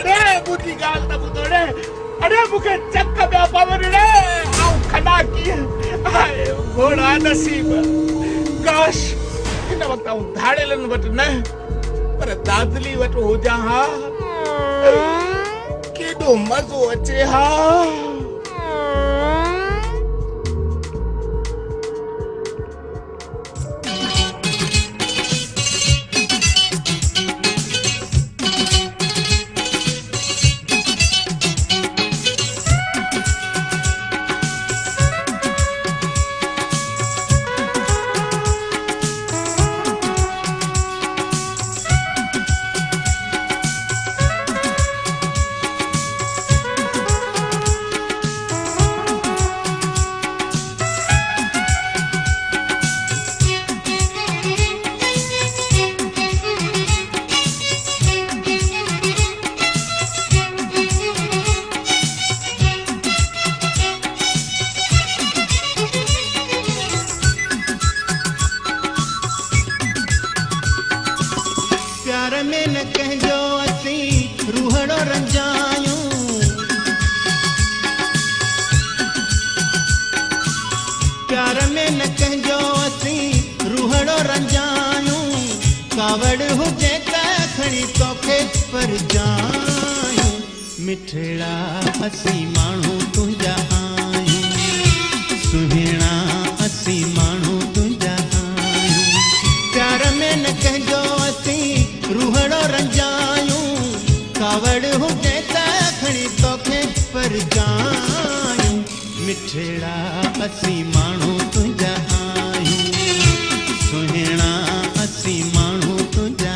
अरे मुझी गाल त ॿुधोड़े अरे मूंखे चक पिया पवनि रे ऐं खॾा कीअं हाय घोड़ा नसीब काश हिन वक़्तु आऊं धाड़ेलनि वटि न पर दादली वटि हुजां हा केॾो मज़ो अचे हा मिठड़ा असी माण्हू तुंहिंजा आहियूं सुहिणा असी माण्हू तुंहिंजा आहियूं प्यार में न कंहिंजो असी रूहड़ो रंजायूं कावड़ हुजे त खणी तोखे परजायूं मिठड़ा असी माण्हू तुंहिंजा आहियूं सुहिणा असी माण्हू तुंहिंजा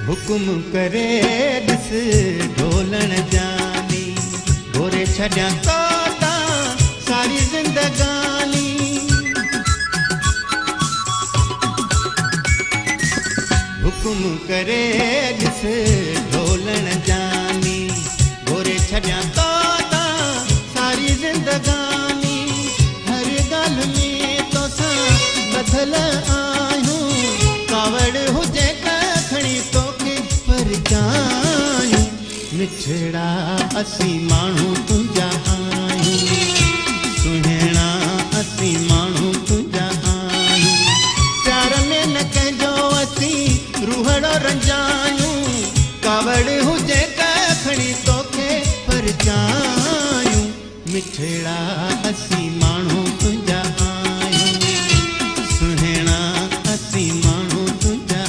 हुकुम करे ॾिस ढोलण जानी घोरे छॾियां तोता सारी ज़िंदगानी हुकुम करे ॾिस ढोलण जानी घोरे छॾियां तोता सारी ज़िंदगानी हर ॻाल्हि में तोसां ॿधल आहियूं कावड़ हुजे त खणी तो मिठड़ा असी माण्हू तुंहिंजा आहियूं सुहिणा असी माण्हू तुंहिंजा आहियूं प्यार में न कंहिंजो असी रूहड़ो रंजायूं कावड़ हुजे त खणी तोखे परजायूं मिठड़ा असी माण्हू तुंहिंजा आहियूं सुहिणा असी माण्हू तुंहिंजा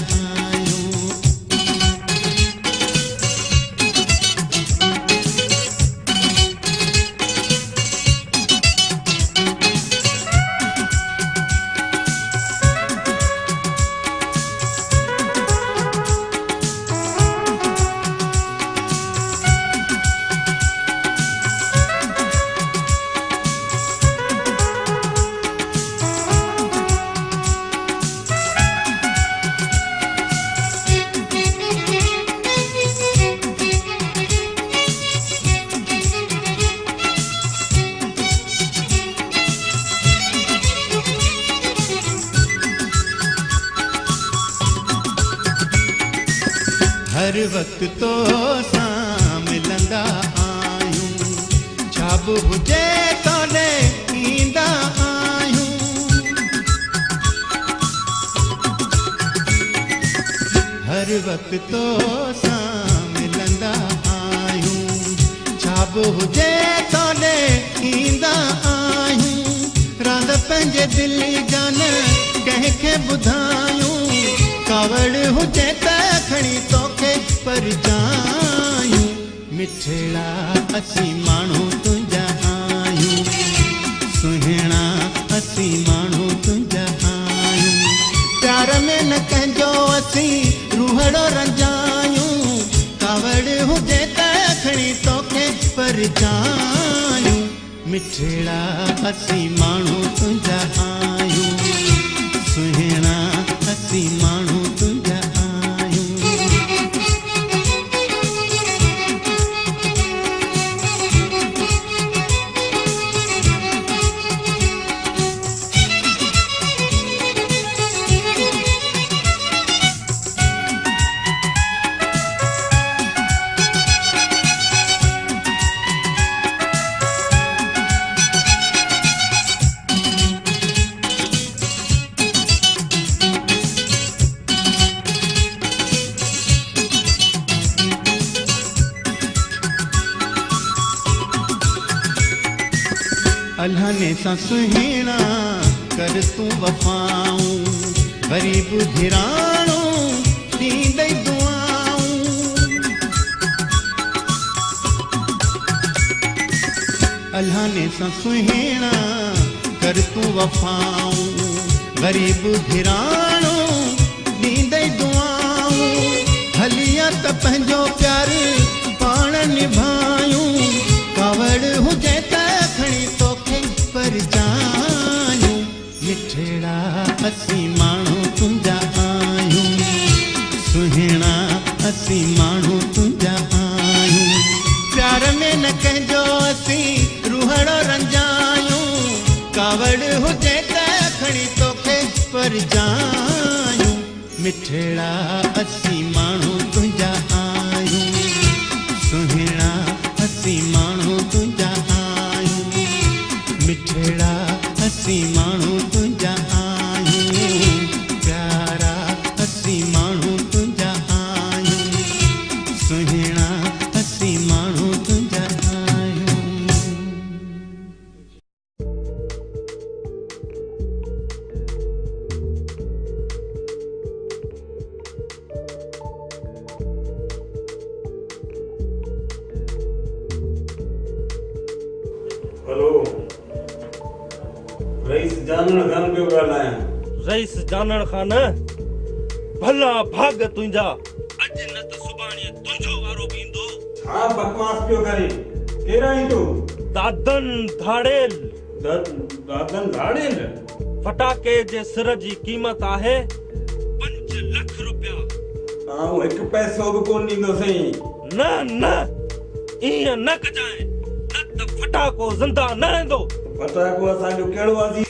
हर वक्त तो सां मिलंदा आहियूं छा बि हुजे तोॾे ईंदा आहियूं हर वक्त तो सां मिलंदा आहियूं छा बि हुजे तोॾे ईंदा आहियूं रांद पंहिंजे दिलि जान कंहिंखे ॿुधायूं कावड़ हुजे त खणी तोखे परजायूं मिठड़ा असी माण्हू तुंहिंजा आहियूं सुहिणा असी माण्हू माण्हू तुंहिंजा आहियूं प्यार में न कंहिंजो असीं रूहड़ो रंजायूं कावड़ हुजे त खणी तोखे परचायूं मिठड़ा असीं माण्हू तुंहिंजा आहियूं सुहिणा असीं माण्हू तुंहिंजा आहियूं अल्हने सां सुहिणा कर तूं वफ़ाऊं ग़रीब घिराणो ॾींदई दुआऊं अल्हने सां सुहिणा कर तूं वफ़ाऊं ग़रीब घिराणो ॾींदई दुआऊं हलिया त पंहिंजो प्यार पाण निभायूं कावड़ हुजे त खणी तोखे परचायूं मिठड़ा असीं माण्हू तुंहिंजा आहियूं सुहिणा असीं माण्हू तुंहिंजा आहियूं प्यार में न कंहिंजो असीं रूहड़ो रंजायूं कावड़ हुजे त खणी तोखे परचायूं मिठड़ा असीं माण्हू तुंहिंजा आहियूं सुहिणा असीं माण्हू तुंहिंजा आहियूं मिठड़ा असीं माण्हू तुंहिंजा आहियूं प्यारा असीं माण्हू तुंहिंजा आहियूं सुहिणा असीं माण्हू तुंहिंजा आहियूं हेलो रईस जानण खान पियो ॻाल्हायां रईस जानण खान भला भाग तुंहिंजा अॼु न त सुभाणे तुंहिंजो वारो बि ईंदो छा बकवास पियो करे केरु आहीं तूं दादन धाड़ेल दादन धाड़ेल फटाके जे सिर जी क़ीमत आहे 5 लख रुपया आऊं हिकु पैसो बि कोन ॾींदो सही न न ईअं न कजांइ न त फटाको ज़िंदा न रहंदो फटाको असांजो कहिड़ो अज़ीज़